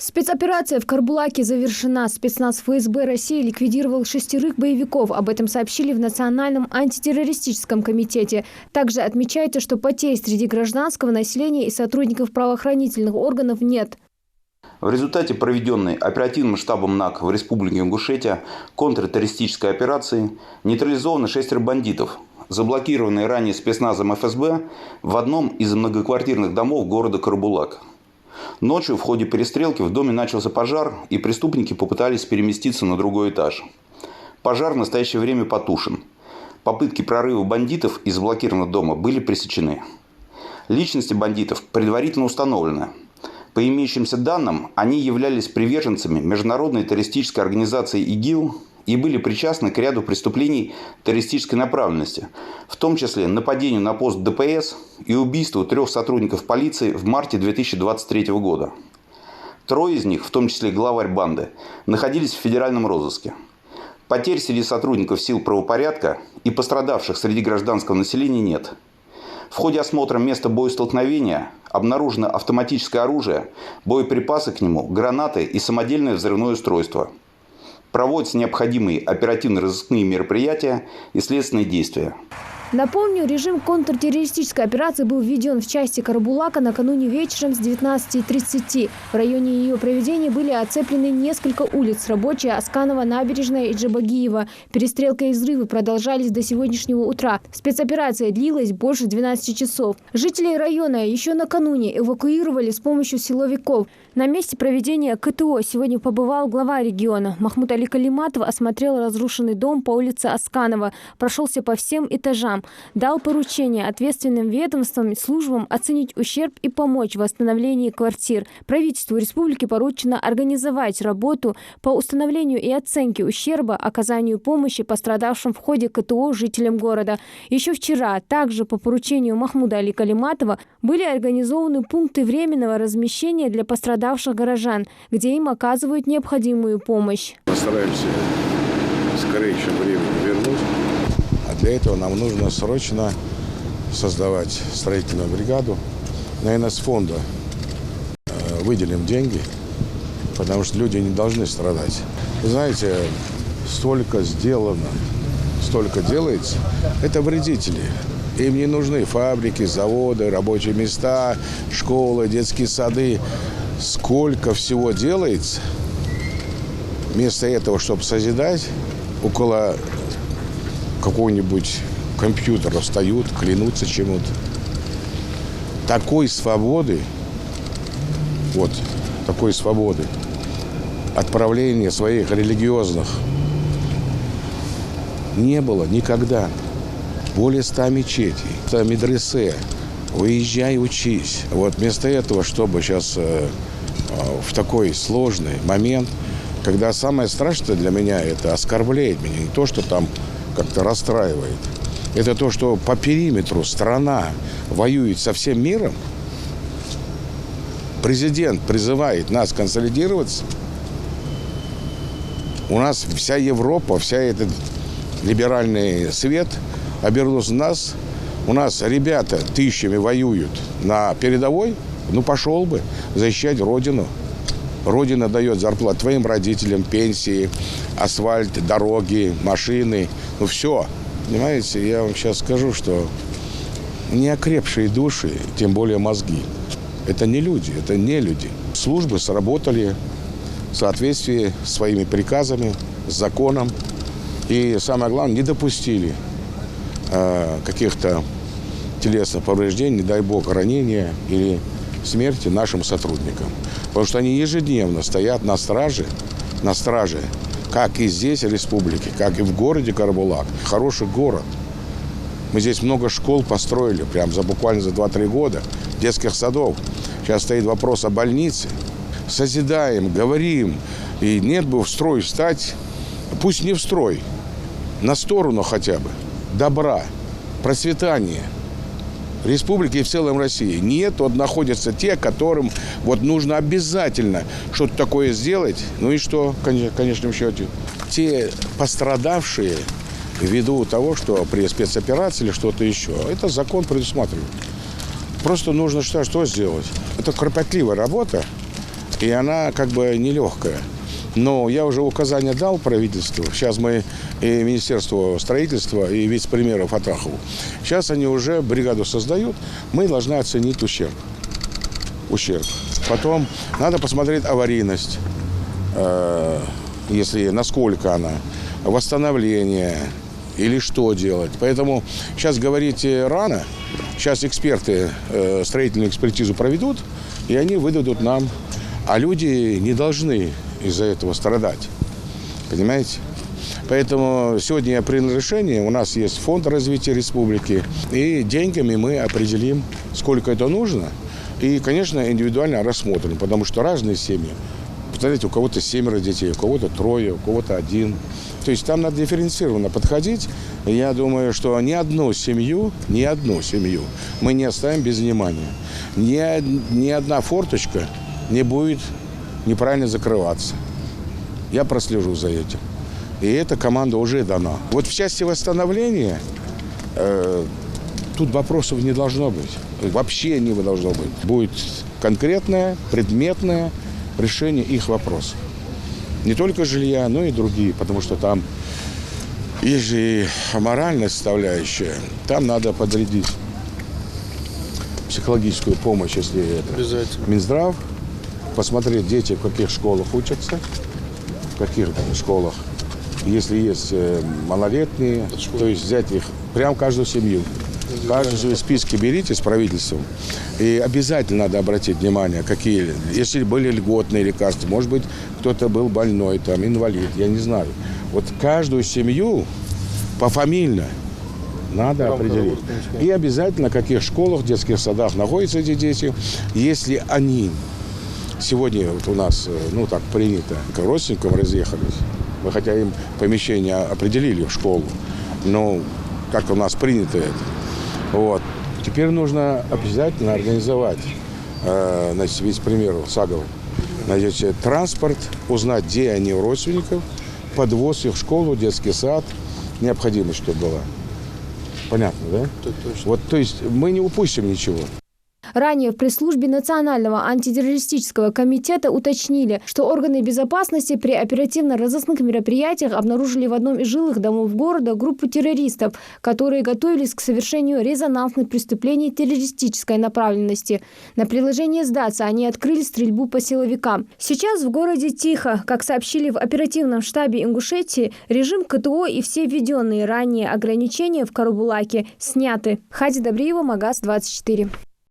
Спецоперация в Карбулаке завершена. Спецназ ФСБ России ликвидировал 6 боевиков. Об этом сообщили в Национальном антитеррористическом комитете. Также отмечается, что потерь среди гражданского населения и сотрудников правоохранительных органов нет. В результате проведенной оперативным штабом НАК в Республике Ингушетия контртеррористической операции нейтрализовано 6 бандитов, заблокированные ранее спецназом ФСБ в одном из многоквартирных домов города Карбулак. Ночью в ходе перестрелки в доме начался пожар, и преступники попытались переместиться на другой этаж. Пожар в настоящее время потушен. Попытки прорыва бандитов из заблокированного дома были пресечены. Личности бандитов предварительно установлены. По имеющимся данным, они являлись приверженцами международной террористической организации ИГИЛ и были причастны к ряду преступлений террористической направленности, в том числе нападению на пост ДПС и убийству 3 сотрудников полиции в марте 2023 года. 3 из них, в том числе главарь банды, находились в федеральном розыске. Потерь среди сотрудников сил правопорядка и пострадавших среди гражданского населения нет. В ходе осмотра места боестолкновения обнаружено автоматическое оружие, боеприпасы к нему, гранаты и самодельное взрывное устройство. Проводятся необходимые оперативно-розыскные мероприятия и следственные действия. Напомню, режим контртеррористической операции был введен в части Карбулака накануне вечером с 19:30. В районе ее проведения были оцеплены несколько улиц: Рабочая, Асканова, Набережная и Джабагиева. Перестрелка и взрывы продолжались до сегодняшнего утра. Спецоперация длилась больше 12 часов. Жителей района еще накануне эвакуировали с помощью силовиков. На месте проведения КТО сегодня побывал глава региона. Махмуд Али Калиматов осмотрел разрушенный дом по улице Асканова, прошелся по всем этажам, дал поручение ответственным ведомствам и службам оценить ущерб и помочь в восстановлении квартир. Правительству республики поручено организовать работу по установлению и оценке ущерба, оказанию помощи пострадавшим в ходе КТО жителям города. Еще вчера, также по поручению Махмуда Али Калиматова, были организованы пункты временного размещения для пострадавших горожан, где им оказывают необходимую помощь. Постараемся в скорейшем времени вернуть. А для этого нам нужно срочно создавать строительную бригаду. Наверное, с фонда выделим деньги, потому что люди не должны страдать. Вы знаете, столько сделано, столько делается. Это вредители. Им не нужны фабрики, заводы, рабочие места, школы, детские сады. Сколько всего делается, вместо этого, чтобы созидать, около какого-нибудь компьютера встают, клянутся чему-то. Такой свободы, такой свободы отправления своих религиозных не было никогда. Более 100 мечетей, медресе. Уезжай, учись. Вместо этого, чтобы сейчас в такой сложный момент, когда самое страшное для меня – это оскорбляет меня, не то, что там как-то расстраивает. Это то, что по периметру страна воюет со всем миром. Президент призывает нас консолидироваться. У нас вся Европа, вся этот либеральный свет обернулся на нас. У нас ребята тысячами воюют на передовой, пошел бы защищать Родину. Родина дает зарплату твоим родителям, пенсии, асфальт, дороги, машины, все. Понимаете, я вам сейчас скажу, что неокрепшие души, тем более мозги, это не люди, это не люди. Службы сработали в соответствии с своими приказами, с законом. И самое главное, не допустили каких-то телесных повреждений, не дай бог, ранения или смерти нашим сотрудникам. Потому что они ежедневно стоят на страже, как и здесь, в республике, как и в городе Карбулак. Хороший город. Мы здесь много школ построили, буквально за 2-3 года, детских садов. Сейчас стоит вопрос о больнице. Созидаем, говорим, и нет бы в строй встать, пусть не в строй, на сторону хотя бы добра, процветания республики и в целом России. Нет, находятся те, которым нужно обязательно что-то такое сделать. Ну и что, в конечном счете? Те пострадавшие ввиду того, что при спецоперации или что-то еще, это закон предусматривает. Просто нужно что сделать? Это кропотливая работа. И она как бы нелегкая. Но я уже указания дал правительству. Сейчас мы и Министерство строительства, и вице-премьеру Фатрахову. Сейчас они уже бригаду создают. Мы должны оценить ущерб. Потом надо посмотреть аварийность, если насколько она, восстановление или что делать. Поэтому сейчас говорить рано. Сейчас эксперты строительную экспертизу проведут, и они выдадут нам. А люди не должны из-за этого страдать. Понимаете? Поэтому сегодня я принял решение. У нас есть фонд развития республики. И деньгами мы определим, сколько это нужно. И, конечно, индивидуально рассмотрим. Потому что разные семьи. Представляете, у кого-то 7 детей, у кого-то 3, у кого-то 1. То есть там надо дифференцированно подходить. Я думаю, что ни одну семью мы не оставим без внимания. Ни одна форточка не будет неправильно закрываться. Я прослежу за этим. И эта команда уже дана. Вот в части восстановления тут вопросов не должно быть. Вообще не должно быть. Будет конкретное, предметное решение их вопросов. Не только жилья, но и другие. Потому что там есть же и моральная составляющая. Там надо подрядить психологическую помощь, если это Минздрав. Посмотреть, дети в каких школах учатся, в каких школах. Если есть малолетние, то есть взять их, прям каждую семью. Каждую списки берите с правительством. И обязательно надо обратить внимание, какие, если были льготные лекарства, может быть, кто-то был больной, там, инвалид, я не знаю. Вот каждую семью пофамильно надо определить. И обязательно, в каких школах, детских садах находятся эти дети, если они... Сегодня вот у нас, так принято, к родственникам разъехались. Мы хотя им помещение определили в школу, но как у нас принято это. Вот. Теперь нужно обязательно организовать, вице-премьеру Сагову, транспорт, узнать, где они у родственников, подвоз их в школу, детский сад, необходимость, чтобы была. Понятно, да? Вот, то есть мы не упустим ничего. Ранее в пресс-службе Национального антитеррористического комитета уточнили, что органы безопасности при оперативно-розыскных мероприятиях обнаружили в одном из жилых домов города группу террористов, которые готовились к совершению резонансных преступлений террористической направленности. На приложение «Сдаться» они открыли стрельбу по силовикам. Сейчас в городе тихо. Как сообщили в оперативном штабе Ингушетии, режим КТО и все введенные ранее ограничения в Карабулаке сняты. Хади Добриева, Магаз 24.